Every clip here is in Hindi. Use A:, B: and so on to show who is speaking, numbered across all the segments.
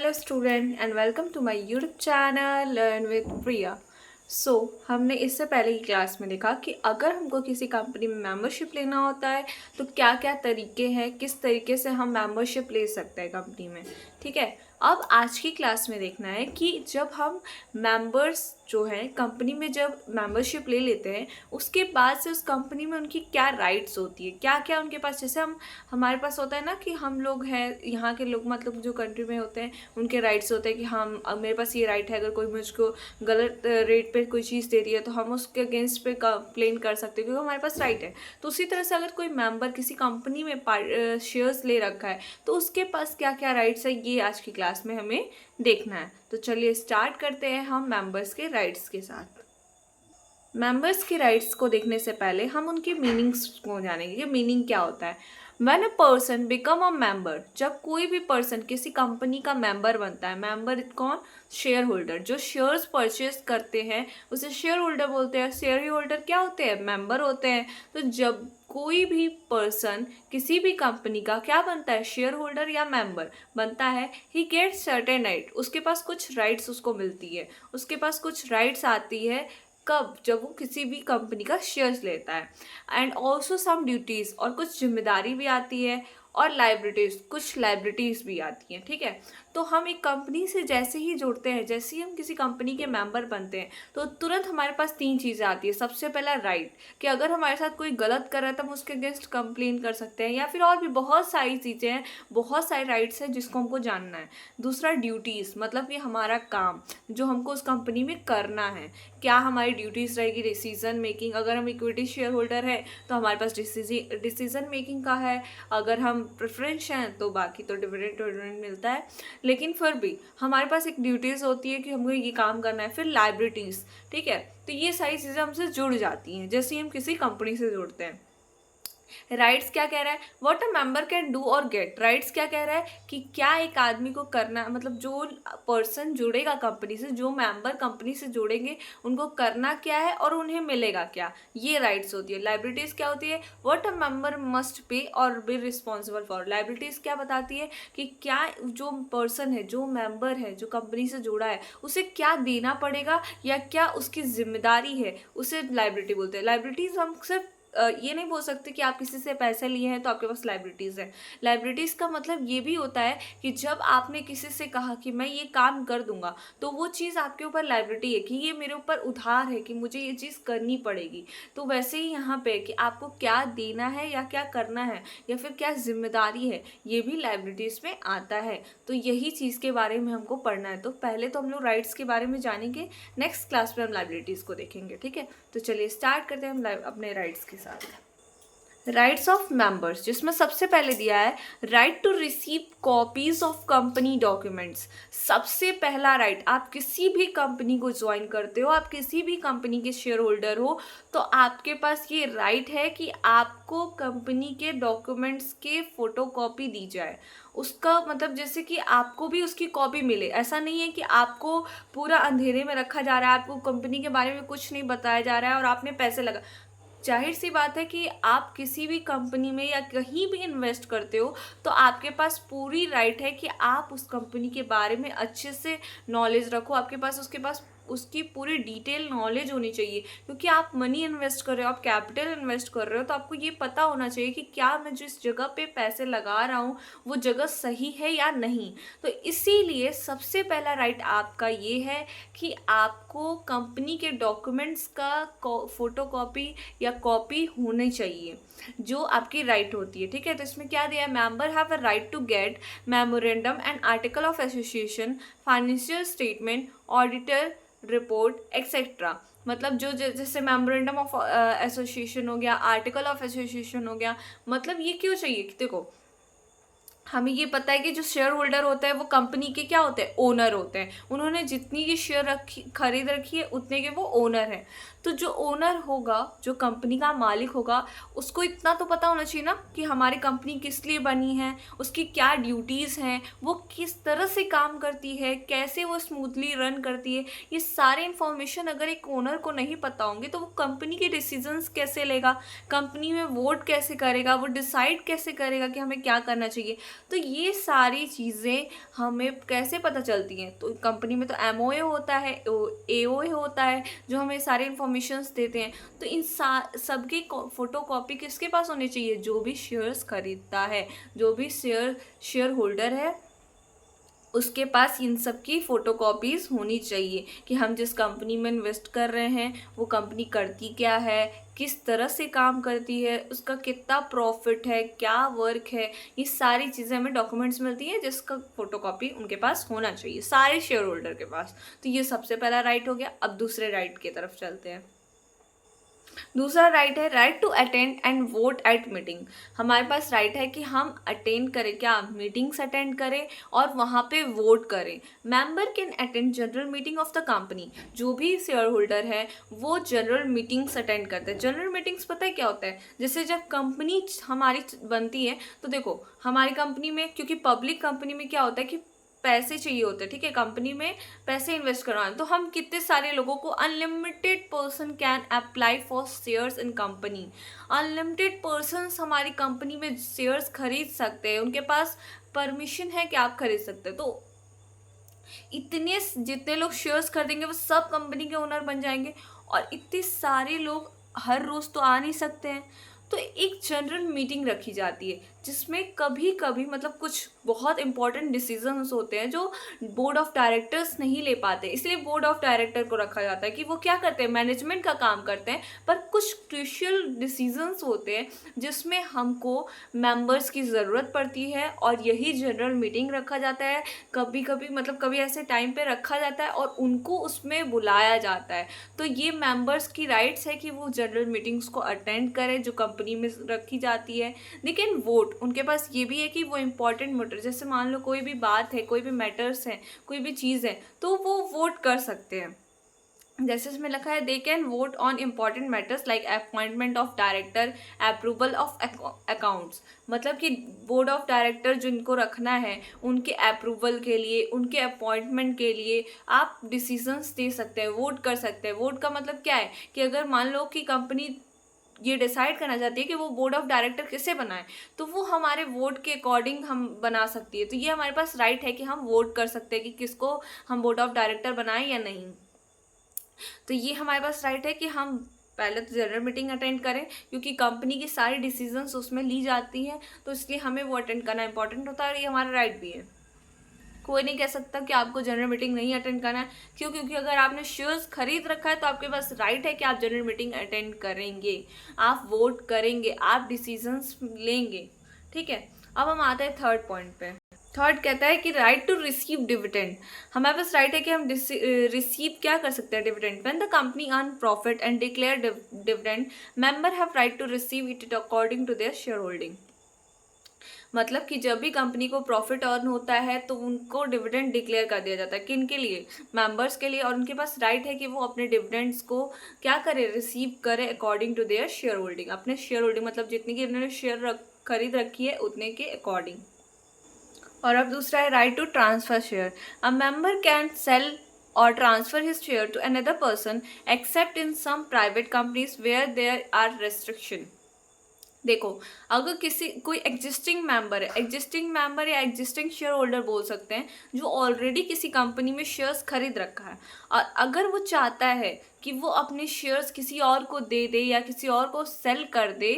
A: Hello student and welcome to my YouTube channel learn with Priya. So हमने इससे पहले की क्लास में देखा कि अगर हमको किसी कंपनी में मेंबरशिप लेना होता है तो क्या क्या तरीके हैं, किस तरीके से हम मेंबरशिप ले सकते हैं कंपनी में। ठीक है, अब आज की क्लास में देखना है कि जब हम मेंबर्स जो हैं कंपनी में जब मेंबरशिप ले लेते हैं उसके बाद से उस कंपनी में उनकी क्या राइट्स होती है, क्या क्या उनके पास। जैसे हमारे पास होता है ना कि हम लोग हैं यहाँ के लोग, मतलब जो कंट्री में होते हैं उनके राइट्स होते हैं कि हम मेरे पास ये राइट है, अगर कोई मुझको गलत रेट पे कोई चीज़ दे रही है तो हम उसके अगेंस्ट पे कंप्लेन कर सकते हैं क्योंकि हमारे पास राइट है। तो उसी तरह से अगर कोई मेंबर किसी कंपनी में शेयर्स ले रखा है तो उसके पास क्या क्या राइट्स है, ये आज की क्लास में हमें देखना है। तो चलिए स्टार्ट करते हैं हम मेंबर्स के राइट्स के साथ। मेंबर्स के राइट्स को देखने से पहले हम उनके मीनिंग्स को जानेंगे कि मीनिंग क्या होता है। When a person become a member, जब कोई भी पर्सन किसी कंपनी का मेंबर बनता है। मेंबर कौन? Share holder. जो शेयर्स परचेस करते हैं उसे शेयर होल्डर बोलते हैं। शेयर होल्डर क्या होते हैं? मेंबर होते हैं। तो जब कोई भी पर्सन किसी भी कंपनी का क्या बनता है? शेयर होल्डर या मेंबर बनता है, ही गेट सर्टेन राइट, उसके पास कुछ राइट्स उसको मिलती है, उसके पास कुछ राइट्स आती है। कब? जब वो किसी भी कंपनी का शेयर्स लेता है। एंड ऑल्सो सम ड्यूटीज़, और कुछ जिम्मेदारी भी आती है, और लाइबिलिटीज़, कुछ लाइबिलिटीज़ भी आती हैं। ठीक है, तो हम एक कंपनी से जैसे ही जुड़ते हैं, जैसे ही हम किसी कंपनी के मेंबर बनते हैं तो तुरंत हमारे पास तीन चीज़ें आती है। सबसे पहला राइट, कि अगर हमारे साथ कोई गलत कर रहा है तो हम उसके अगेंस्ट कंप्लेन कर सकते हैं, या फिर और भी बहुत सारी चीज़ें हैं, बहुत सारे राइट्स हैं जिसको हमको जानना है। दूसरा ड्यूटीज़, मतलब कि हमारा काम जो हमको उस कंपनी में करना है, क्या हमारी ड्यूटीज़ रहेगी। डिसीजन मेकिंग, अगर हम इक्विटी शेयर होल्डर है तो हमारे पास डिसीजन मेकिंग का है। अगर हम प्रेफरेंस हैं तो बाकी तो डिविडेंड मिलता है, लेकिन फिर भी हमारे पास एक ड्यूटीज़ होती है कि हमको ये काम करना है। फिर लाइबिलिटीज़, ठीक है, तो ये सारी चीज़ें हमसे जुड़ जाती हैं जैसे ही हम किसी कंपनी से जुड़ते हैं। राइट्स क्या कह रहा है? What a member can do और गेट। राइट्स क्या कह रहा है कि क्या एक आदमी को करना, मतलब जो पर्सन जुड़ेगा कंपनी से, जो मेंबर कंपनी से जुड़ेंगे उनको करना क्या है और उन्हें मिलेगा क्या, ये राइट्स होती है। लाइबिलिटीज़ क्या होती है? What a member must pay और बी रिस्पॉन्सिबल फॉर। लाइबिलिटीज़ क्या बताती है कि क्या जो पर्सन है, जो मेंबर है, जो कंपनी से जुड़ा है, उसे क्या देना पड़ेगा या क्या उसकी जिम्मेदारी है, उसे लाइबिलिटी बोलते हैं। लाइबिलिटीज़ हम सिर्फ ये नहीं बोल सकते कि आप किसी से पैसे लिए हैं तो आपके पास लाइबिलिटीज़ है। लाइबिलिटीज़ का मतलब ये भी होता है कि जब आपने किसी से कहा कि मैं ये काम कर दूंगा तो वो चीज़ आपके ऊपर लाइबिलिटी है कि ये मेरे ऊपर उधार है कि मुझे ये चीज़ करनी पड़ेगी। तो वैसे ही यहाँ पे कि आपको क्या देना है या क्या करना है या फिर क्या जिम्मेदारी है, ये भी लाइबिलिटीज़ में आता है। तो यही चीज़ के बारे में हमको पढ़ना है। तो पहले तो हम लोग राइट्स के बारे में जानेंगे, नेक्स्ट क्लास में हम लाइबिलिटीज़ को देखेंगे। ठीक है, तो चलिए स्टार्ट करते हैं हम अपने राइट्स के साथ। राइट्स ऑफ मेंबर्स, जिसमें सबसे पहले दिया है right to receive copies of company documents. सबसे पहला राइट, आप किसी भी कंपनी को ज्वाइन करते हो, आप किसी भी कंपनी के शेयर होल्डर हो, तो आपके पास ये राइट है कि आपको कंपनी के डॉक्यूमेंट्स के फोटोकॉपी दी जाए। उसका मतलब जैसे कि आपको भी उसकी कॉपी मिले। ऐसा नहीं है कि आपको पूरा अंधेरे में रखा जा रहा है, आपको कंपनी के बारे में कुछ नहीं बताया जा रहा है और आपने पैसे लगा। जाहिर सी बात है कि आप किसी भी कंपनी में या कहीं भी इन्वेस्ट करते हो तो आपके पास पूरी राइट है कि आप उस कंपनी के बारे में अच्छे से नॉलेज रखो। आपके पास उसकी पूरी डिटेल नॉलेज होनी चाहिए, क्योंकि आप मनी इन्वेस्ट कर रहे हो, आप कैपिटल इन्वेस्ट कर रहे हो, तो आपको ये पता होना चाहिए कि क्या मैं जिस जगह पे पैसे लगा रहा हूँ वो जगह सही है या नहीं। तो इसीलिए सबसे पहला राइट आपका ये है कि आपको कंपनी के डॉक्यूमेंट्स का फोटोकॉपी या कॉपी होनी चाहिए, जो आपकी राइट होती है। ठीक है, तो इसमें क्या दिया है? Member have a right to get memorandum and article of association, financial statement, auditor report etcetera. मतलब जो जैसे मेमोरेंडम ऑफ एसोसिएशन हो गया, आर्टिकल ऑफ एसोसिएशन हो गया। मतलब ये क्यों चाहिए कि देखो, हमें ये पता है कि जो शेयर होल्डर होता है वो कंपनी के क्या होते हैं? ओनर होते हैं। उन्होंने जितनी ये शेयर खरीद रखी है उतने के वो ओनर हैं। तो जो ओनर होगा, जो कंपनी का मालिक होगा, उसको इतना तो पता होना चाहिए ना कि हमारी कंपनी किस लिए बनी है, उसकी क्या ड्यूटीज़ हैं, वो किस तरह से काम करती है, कैसे वो स्मूथली रन करती है। ये सारे इन्फॉर्मेशन अगर एक ओनर को नहीं पता होंगे तो वो कंपनी के डिसीजंस कैसे लेगा, कंपनी में वोट कैसे करेगा, वो डिसाइड कैसे करेगा कि हमें क्या करना चाहिए। तो ये सारी चीज़ें हमें कैसे पता चलती हैं? तो कंपनी में तो एमओए होता है, एओए होता है, जो हमें सारे इन्फॉर्मेशंस देते हैं। तो इन सबकी फ़ोटो कॉपी किसके पास होनी चाहिए? जो भी शेयर्स खरीदता है, जो भी शेयर होल्डर है, उसके पास इन सब की फ़ोटोकॉपीज़ होनी चाहिए कि हम जिस कंपनी में इन्वेस्ट कर रहे हैं वो कंपनी करती क्या है, किस तरह से काम करती है, उसका कितना प्रॉफिट है, क्या वर्क है। ये सारी चीज़ें हमें डॉक्यूमेंट्स मिलती हैं जिसका फ़ोटोकॉपी उनके पास होना चाहिए, सारे शेयर होल्डर के पास। तो ये सबसे पहला राइट हो गया। अब दूसरे राइट की तरफ चलते हैं। दूसरा राइट है right to attend and vote at meeting. हमारे पास राइट है कि हम अटेंड करें, क्या मीटिंग्स अटेंड करें और वहाँ पे वोट करें। Member can attend general meeting of the company. जो भी शेयर होल्डर है वो जनरल मीटिंग्स अटेंड करते हैं। जनरल मीटिंग्स पता है क्या होता है? जैसे जब कंपनी हमारी बनती है तो देखो हमारी कंपनी में, क्योंकि पब्लिक कंपनी में क्या होता है कि पैसे चाहिए होते हैं, ठीक है, कंपनी में पैसे इन्वेस्ट करवाना, तो हम कितने सारे लोगों को, unlimited person can apply for shares in company. Unlimited persons हमारी कंपनी में शेयर्स खरीद सकते हैं, उनके पास परमिशन है कि आप खरीद सकते हैं। तो इतने जितने लोग शेयर्स खरीदेंगे वो सब कंपनी के ओनर बन जाएंगे, और इतने सारे लोग हर रोज़ तो आ नहीं सकते हैं। तो एक जनरल मीटिंग रखी जाती है जिसमें कभी कभी मतलब कुछ बहुत इंपॉर्टेंट डिसीजंस होते हैं जो बोर्ड ऑफ डायरेक्टर्स नहीं ले पाते, इसलिए बोर्ड ऑफ डायरेक्टर को रखा जाता है कि वो क्या करते हैं, मैनेजमेंट का काम करते हैं। पर कुछ क्रूशियल डिसीजंस होते हैं जिसमें हमको मेंबर्स की ज़रूरत पड़ती है और यही जनरल मीटिंग रखा जाता है। कभी कभी मतलब कभी ऐसे टाइम पे रखा जाता है और उनको उसमें बुलाया जाता है। तो ये मेंबर्स की राइट्स है कि वो जनरल मीटिंग्स को अटेंड करें जो कंपनी में रखी जाती है। लेकिन वोट उनके पास ये भी है कि वो इम्पॉर्टेंट मैटर, जैसे मान लो कोई भी बात है, कोई भी मैटर्स है, कोई भी चीज़ है, तो वो वोट कर सकते हैं। जैसे इसमें लिखा है they can vote on important matters like appointment of director, approval of accounts. मतलब कि बोर्ड ऑफ डायरेक्टर जिनको रखना है उनके अप्रूवल के लिए, उनके अपॉइंटमेंट के लिए आप डिसीजंस दे सकते हैं, वोट कर सकते हैं। वोट का मतलब क्या है कि अगर मान लो कि कंपनी ये डिसाइड करना चाहती है कि वो बोर्ड ऑफ डायरेक्टर किसे बनाए, तो वो हमारे वोट के अकॉर्डिंग हम बना सकती है। तो ये हमारे पास राइट है कि हम वोट कर सकते हैं कि किसको हम बोर्ड ऑफ डायरेक्टर बनाएं या नहीं। तो ये हमारे पास राइट है कि हम पहले तो जनरल मीटिंग अटेंड करें, क्योंकि कंपनी की सारी डिसीजंस उसमें ली जाती हैं, तो इसलिए हमें वो अटेंड करना इंपॉर्टेंट होता है और ये हमारा राइट भी है। कोई नहीं कह सकता कि आपको जनरल मीटिंग नहीं अटेंड करना है। क्यों? क्योंकि अगर आपने शेयर्स खरीद रखा है तो आपके पास राइट है कि आप जनरल मीटिंग अटेंड करेंगे, आप वोट करेंगे, आप डिसीजंस लेंगे। ठीक है, अब हम आते हैं थर्ड पॉइंट पे। थर्ड कहता है कि राइट टू रिसीव डिविडेंड। हमारे पास राइट है कि हम रिसीव क्या कर सकते हैं, dividend. When the company earn profit and declare dividend, member have right to receive it according to their share holding. मतलब कि जब भी कंपनी को प्रॉफिट अर्न होता है तो उनको डिविडेंड डिक्लेयर कर दिया जाता है। किन के लिए? मेंबर्स के लिए। और उनके पास राइट है कि वो अपने डिविडेंड्स को क्या करे, रिसीव करे according to their share holding. अपने शेयर होल्डिंग मतलब जितनी की उन्होंने शेयर खरीद रखी है उतने के अकॉर्डिंग। और अब दूसरा है right to transfer share. A member can sell or transfer his share to another person except in some private companies where there are restriction। देखो, अगर किसी कोई एग्जिस्टिंग मेंबर या एग्जिस्टिंग शेयर होल्डर बोल सकते हैं जो ऑलरेडी किसी कंपनी में शेयर्स खरीद रखा है, और अगर वो चाहता है कि वो अपने शेयर्स किसी और को दे दे या किसी और को सेल कर दे,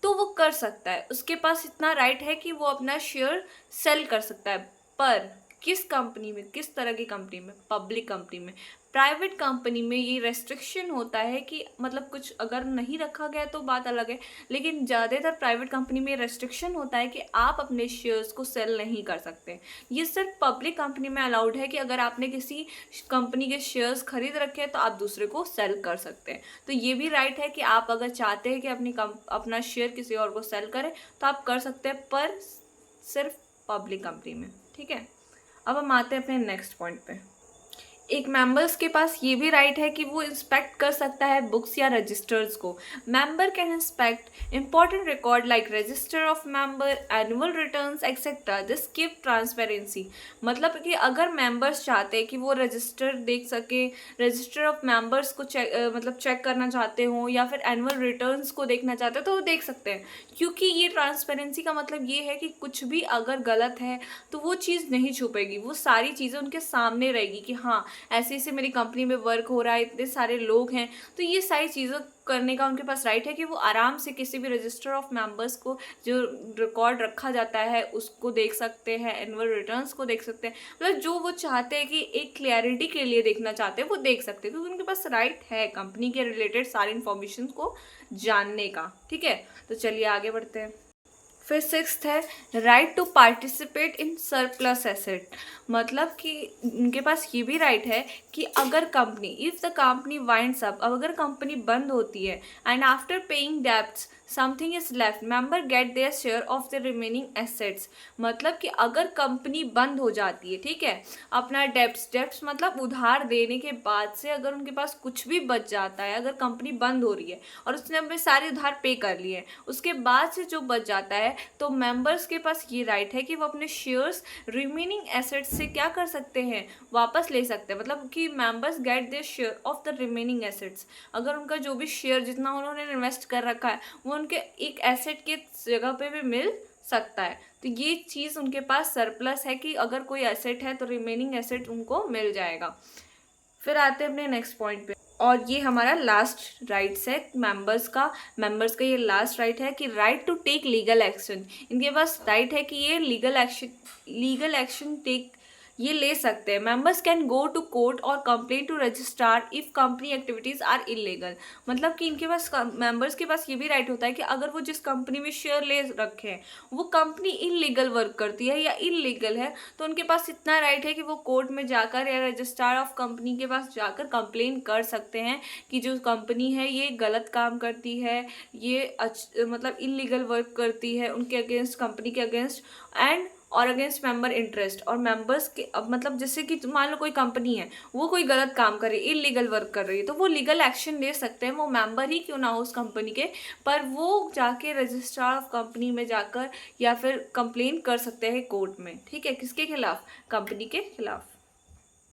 A: तो वो कर सकता है। उसके पास इतना राइट है कि वो अपना शेयर सेल कर सकता है। पर किस कंपनी में, किस तरह की कंपनी में? पब्लिक कंपनी में। प्राइवेट कंपनी में ये रेस्ट्रिक्शन होता है कि मतलब कुछ अगर नहीं रखा गया तो बात अलग है, लेकिन ज़्यादातर प्राइवेट कंपनी में रेस्ट्रिक्शन होता है कि आप अपने शेयर्स को सेल नहीं कर सकते। ये सिर्फ पब्लिक कंपनी में अलाउड है कि अगर आपने किसी कंपनी के शेयर्स खरीद रखे हैं तो आप दूसरे को सेल कर सकते हैं। तो ये भी राइट है कि आप अगर चाहते हैं कि अपना शेयर किसी और को सेल करें तो आप कर सकते हैं, पर सिर्फ पब्लिक कंपनी में। ठीक है, अब हम आते हैं अपने नेक्स्ट पॉइंट पे। एक मेंबर्स के पास ये भी राइट है कि वो इंस्पेक्ट कर सकता है बुक्स या रजिस्टर्स को। Member can inspect important record like register of member, annual returns etcetera. This give transparency. मतलब कि अगर मेंबर्स चाहते हैं कि वो रजिस्टर देख सके, रजिस्टर ऑफ मेंबर्स को मतलब चेक करना चाहते हो या फिर एनुअल रिटर्न्स को देखना चाहते हो तो वो देख सकते हैं, क्योंकि ये ट्रांसपेरेंसी का मतलब ये है कि कुछ भी अगर गलत है तो वो चीज़ नहीं छुपेगी, वो सारी चीज़ें उनके सामने रहेगी कि हाँ ऐसे ऐसे मेरी कंपनी में वर्क हो रहा है, इतने सारे लोग हैं। तो ये सारी चीज़ें करने का उनके पास राइट है कि वो आराम से किसी भी रजिस्टर ऑफ मेंबर्स को जो रिकॉर्ड रखा जाता है उसको देख सकते हैं, एनुअल रिटर्न्स को देख सकते हैं। मतलब जो वो चाहते हैं कि एक क्लैरिटी के लिए देखना चाहते हैं वो देख सकते हैं, क्योंकि उनके पास राइट है कंपनी के रिलेटेड सारी इन्फॉर्मेशन को जानने का। ठीक है, तो चलिए आगे बढ़ते हैं। फिर सिक्स्थ है right to participate in surplus asset. मतलब कि उनके पास ये भी राइट है कि अगर company, if the company winds up, अब अगर कंपनी बंद होती है and after paying debts something is left, member get their share of the remaining assets. मतलब कि अगर कंपनी बंद हो जाती है, ठीक है, अपना डेब्ट्स मतलब उधार देने के बाद से अगर उनके पास कुछ भी बच जाता है, अगर कंपनी बंद हो रही है और उसने अपने सारे उधार पे कर लिए, उसके बाद से जो बच जाता है तो मेंबर्स के पास ये राइट है कि वो अपने शेयर्स रिमेनिंग एसेट्स से क्या कर सकते हैं, वापस ले सकते हैं। मतलब कि members get their share of the remaining assets. अगर उनका जो भी शेयर जितना उन्होंने इन्वेस्ट कर रखा है वो उनके एक एसेट के जगह पे भी मिल सकता है। तो ये चीज़ उनके पास सरप्लस है कि अगर कोई एसेट है तो रिमेनिंग एसेट उनको मिल जाएगा। फिर आते हैं अपने नेक्स्ट पॉइंट पे, और ये हमारा लास्ट राइट्स है मेंबर्स का ये लास्ट राइट है कि right to take legal action. इनके पास राइट है कि ये लीगल एक्शन टेक ये ले सकते हैं। Members can go to court और complain to registrar if company activities are illegal. मतलब कि इनके पास मेंबर्स के पास ये भी राइट होता है कि अगर वो जिस कंपनी में शेयर ले रखे हैं वो कंपनी इलीगल वर्क करती है या इलीगल है, तो उनके पास इतना राइट है कि वो कोर्ट में जाकर या रजिस्ट्रार ऑफ कंपनी के पास जाकर कंप्लेन कर सकते हैं कि जो कंपनी है ये गलत काम करती है, ये मतलब इलीगल वर्क करती है उनके अगेंस्ट, कंपनी के अगेंस्ट एंड और अगेंस्ट मेंबर इंटरेस्ट। और मेंबर्स के अब मतलब जैसे कि मान लो कोई कंपनी है वो कोई गलत काम कर रही है, इलीगल वर्क कर रही है, तो वो लीगल एक्शन ले सकते हैं, वो मेंबर ही क्यों ना हो उस कंपनी के, पर वो जाके रजिस्ट्रार ऑफ कंपनी में जाकर या फिर कंप्लेन कर सकते हैं कोर्ट में। ठीक है, किसके खिलाफ? कंपनी के खिलाफ।